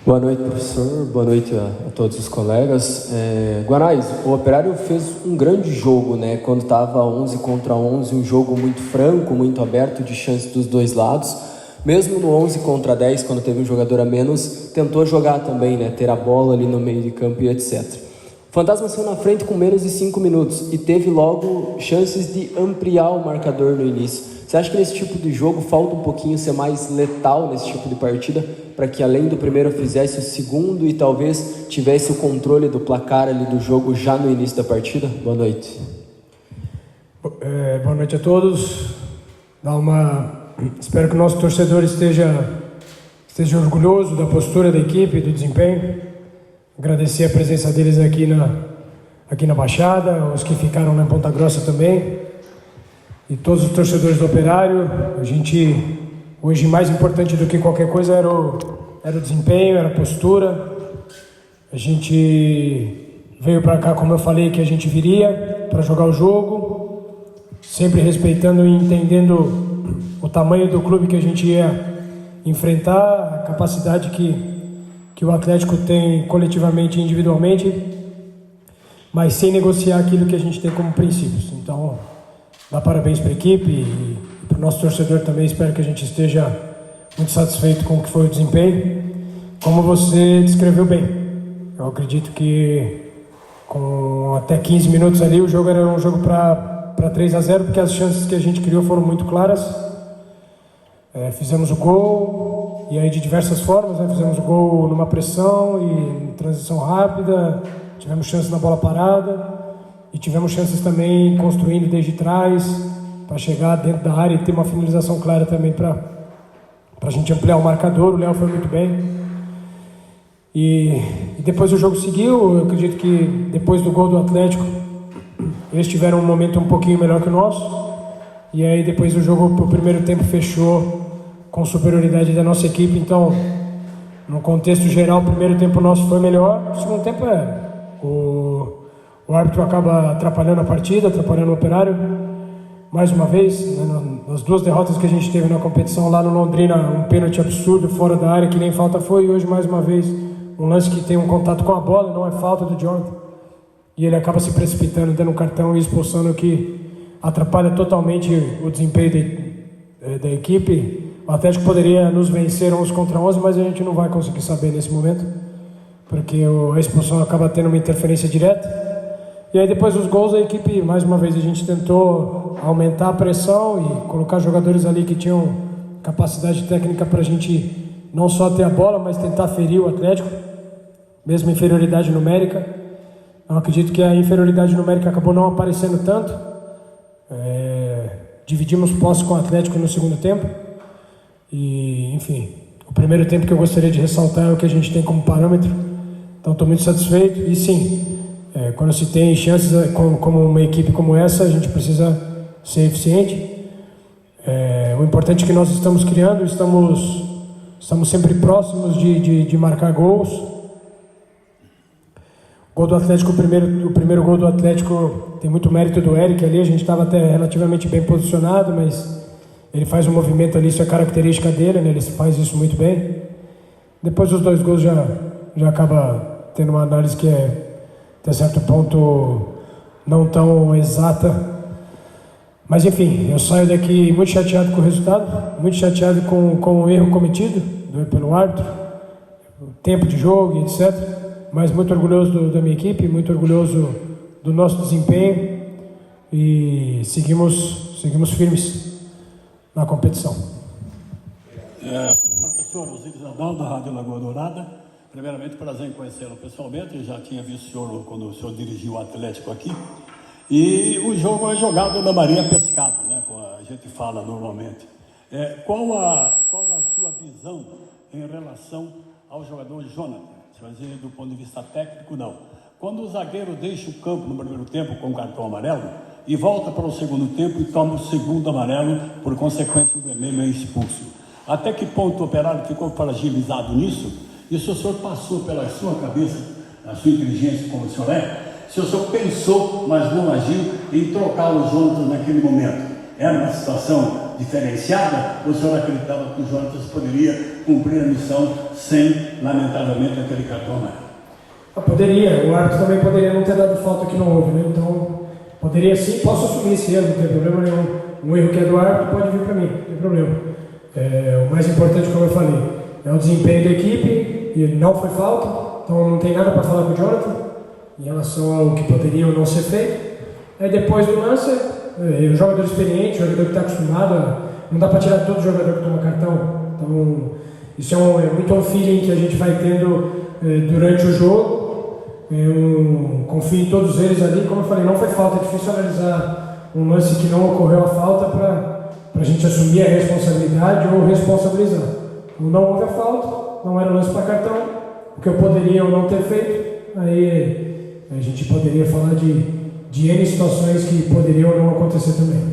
Boa noite, professor. Boa noite a todos os colegas. Guanais, o Operário fez um grande jogo, né? Quando estava 11 contra 11, um jogo muito franco, muito aberto, de chance dos dois lados. Mesmo no 11 contra 10, quando teve um jogador a menos, tentou jogar também, né? Ter a bola ali no meio de campo e etc. O Fantasma saiu na frente com menos de 5 minutos e teve logo chances de ampliar o marcador no início. Você acha que nesse tipo de jogo falta um pouquinho ser mais letal nesse tipo de partida, para que além do primeiro fizesse o segundo e talvez tivesse o controle do placar ali do jogo já no início da partida? Boa noite. Boa noite a todos. Espero que o nosso torcedor esteja orgulhoso da postura da equipe, do desempenho. Agradecer a presença deles aqui na Baixada, os que ficaram na Ponta Grossa também. E todos os torcedores do Operário. Hoje, mais importante do que qualquer coisa era o desempenho, era a postura. A gente veio para cá, como eu falei, que a gente viria para jogar o jogo, sempre respeitando e entendendo o tamanho do clube que a gente ia enfrentar, a capacidade que o Atlético tem coletivamente e individualmente, mas sem negociar aquilo que a gente tem como princípios. Então, dá parabéns para a equipe e para o nosso torcedor também. Espero que a gente esteja muito satisfeito com o que foi o desempenho. Como você descreveu bem, eu acredito que com até 15 minutos ali o jogo era um jogo para 3-0, porque as chances que a gente criou foram muito claras. Fizemos o gol, e aí de diversas formas, né? Fizemos o gol numa pressão e em transição rápida, tivemos chances na bola parada. E tivemos chances também construindo desde trás, para chegar dentro da área e ter uma finalização clara também para a gente ampliar o marcador. O Léo foi muito bem. E depois o jogo seguiu. Eu acredito que depois do gol do Atlético, eles tiveram um momento um pouquinho melhor que o nosso. E aí depois o jogo, o primeiro tempo, fechou com superioridade da nossa equipe. Então, no contexto geral, o primeiro tempo nosso foi melhor. O segundo tempo o árbitro acaba atrapalhando a partida, atrapalhando o Operário. Mais uma vez, né, nas duas derrotas que a gente teve na competição lá no Londrina, um pênalti absurdo fora da área que nem falta foi. E hoje, mais uma vez, um lance que tem um contato com a bola, não é falta do Jonathan. E ele acaba se precipitando, dando um cartão e expulsando, que atrapalha totalmente o desempenho da equipe. O Atlético poderia nos vencer 11 contra 11, mas a gente não vai conseguir saber nesse momento, porque a expulsão acaba tendo uma interferência direta. E aí depois dos gols, a equipe, mais uma vez, a gente tentou aumentar a pressão e colocar jogadores ali que tinham capacidade técnica para a gente não só ter a bola, mas tentar ferir o Atlético, mesmo inferioridade numérica. Eu acredito que a inferioridade numérica acabou não aparecendo tanto. Dividimos posse com o Atlético no segundo tempo. E, enfim, o primeiro tempo que eu gostaria de ressaltar é o que a gente tem como parâmetro. Então, estou muito satisfeito. E sim, quando se tem chances como uma equipe como essa, a gente precisa ser eficiente. O importante é que nós estamos criando, estamos sempre próximos de marcar gols. O gol do Atlético, o primeiro gol do Atlético, tem muito mérito do Eric ali. A gente estava até relativamente bem posicionado, mas ele faz um movimento ali, isso é característica dele, né? Ele faz isso muito bem. Depois dos dois gols já acaba tendo uma análise que até certo ponto não tão exata. Mas enfim, eu saio daqui muito chateado com o resultado, muito chateado com o erro cometido pelo árbitro, o tempo de jogo e etc. Mas muito orgulhoso da minha equipe, muito orgulhoso do nosso desempenho e seguimos firmes na competição. Professor Osiris Adão, da Rádio Lagoa Dourada. Primeiramente, prazer em conhecê-lo pessoalmente. Eu já tinha visto o senhor quando o senhor dirigiu o Atlético aqui. E o jogo é jogado na Marinha Pescado, né? Como a gente fala normalmente. Qual a sua visão em relação ao jogador Jonathan? Quer dizer, do ponto de vista técnico, não. Quando o zagueiro deixa o campo no primeiro tempo com cartão amarelo e volta para o segundo tempo e toma o segundo amarelo, por consequência o vermelho é expulso. Até que ponto o Operário ficou fragilizado nisso? E se o senhor passou pela sua cabeça, a sua inteligência como o senhor se o senhor pensou, mas não agiu em trocar os Jonathan naquele momento? Era uma situação diferenciada, ou o senhor acreditava que o Jonatas poderia cumprir a missão sem, lamentavelmente, aquele cartão amarelo? Poderia, o árbitro também poderia não ter dado falta que não houve, né? Então, poderia sim, posso assumir esse erro, não tem problema nenhum. Um erro que é do árbitro pode vir para mim, não tem problema. O mais importante, como eu falei, é o desempenho da equipe, e não foi falta, então não tem nada para falar com o Jonathan em relação ao que poderia ou não ser feito. Aí depois do lance, o jogador experiente, o jogador que está acostumado, não dá para tirar todo jogador que toma cartão. Então, isso é muito um feeling que a gente vai tendo durante o jogo. Confio em todos eles ali, como eu falei, não foi falta, é difícil analisar um lance que não ocorreu a falta para a gente assumir a responsabilidade ou responsabilizar. Não houve a falta, não era lance para cartão, o que eu poderia ou não ter feito, aí a gente poderia falar de N situações que poderiam ou não acontecer também.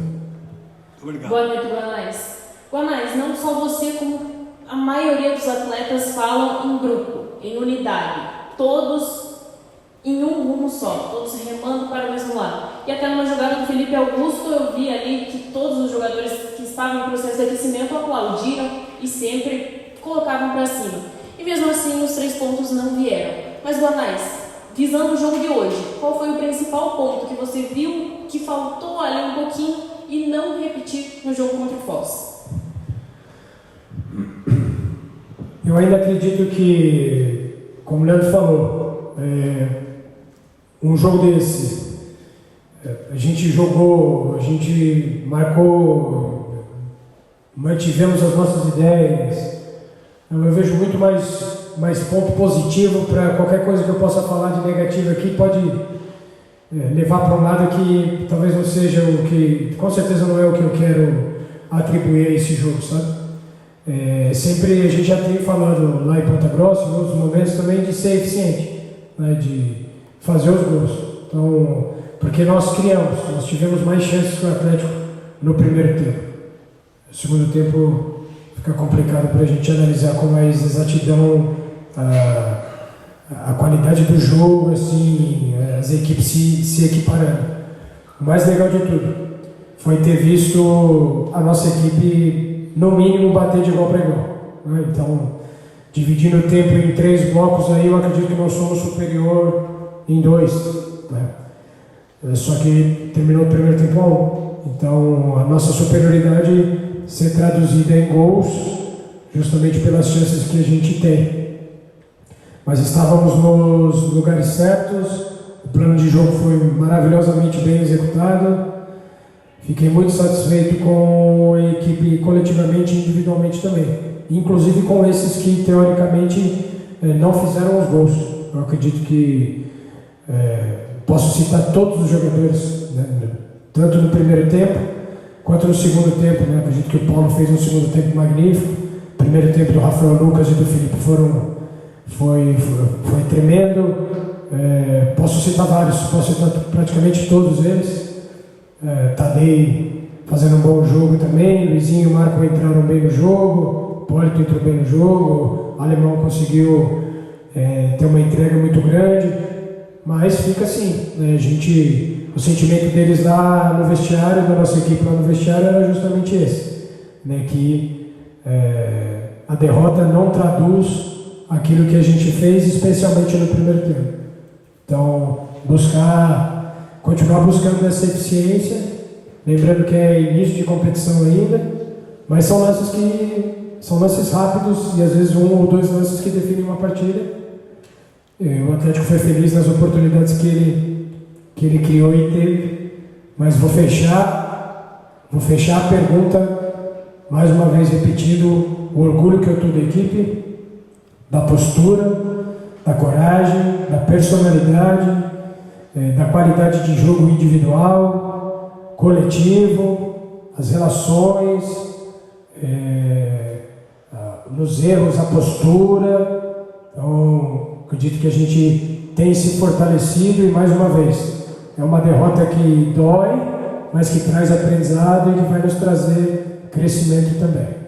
Obrigado. Boa noite, Guanais. Guanais, não só você, como a maioria dos atletas falam em grupo, em unidade, todos em um rumo só, todos remando para o mesmo lado. E até numa jogada do Felipe Augusto, eu vi ali que todos os jogadores que estavam em processo de aquecimento aplaudiram e sempre colocavam para cima. E mesmo assim, os 3 pontos não vieram. Mas, Guanais, visando o jogo de hoje, qual foi o principal ponto que você viu que faltou ali um pouquinho e não repetir no jogo contra o Foz? Eu ainda acredito que, como o Leandro falou, um jogo desse, a gente jogou, a gente marcou, mantivemos as nossas ideias. Eu vejo muito mais ponto positivo para qualquer coisa que eu possa falar de negativo aqui, pode levar para um lado que talvez não seja o que, com certeza não é o que eu quero atribuir a esse jogo, sabe? Sempre a gente já tem falado lá em Ponta Grossa, em outros momentos também, de ser eficiente, né, de fazer os gols. Então, porque nós tivemos mais chances que o Atlético no primeiro tempo. No segundo tempo fica complicado para a gente analisar com mais exatidão a qualidade do jogo, assim, as equipes se equiparando. O mais legal de tudo foi ter visto a nossa equipe, no mínimo, bater de igual para igual, né? Então, dividindo o tempo em 3 blocos, aí eu acredito que nós somos superior em 2, né? Só que terminou o primeiro tempo a 1. Então, a nossa superioridade ser traduzida em gols, justamente pelas chances que a gente tem. Mas estávamos nos lugares certos, o plano de jogo foi maravilhosamente bem executado. Fiquei muito satisfeito com a equipe coletivamente e individualmente também, inclusive com esses que teoricamente não fizeram os gols. Eu acredito que posso citar todos os jogadores, né, tanto no primeiro tempo quanto no segundo tempo, né? Acredito que o Paulo fez um segundo tempo magnífico. O primeiro tempo do Rafael Lucas e do Felipe foi tremendo. Posso citar vários, posso citar praticamente todos eles. Tadei fazendo um bom jogo também, Luizinho e Marco entraram bem no jogo, Polito entrou bem no jogo, o Alemão conseguiu ter uma entrega muito grande, mas fica assim, né? O sentimento deles lá no vestiário, da nossa equipe lá no vestiário, era justamente esse, né? Que a derrota não traduz aquilo que a gente fez, especialmente no primeiro tempo. Então, continuar buscando essa eficiência, lembrando que é início de competição ainda, mas são lances rápidos e às vezes 1 ou 2 lances que definem uma partida. O Atlético foi feliz nas oportunidades que ele criou e teve, mas vou fechar a pergunta, mais uma vez repetindo, o orgulho que eu tenho da equipe, da postura, da coragem, da personalidade, da qualidade de jogo individual, coletivo, as relações, nos erros, a postura. Então, acredito que a gente tem se fortalecido e, mais uma vez, é uma derrota que dói, mas que traz aprendizado e que vai nos trazer crescimento também.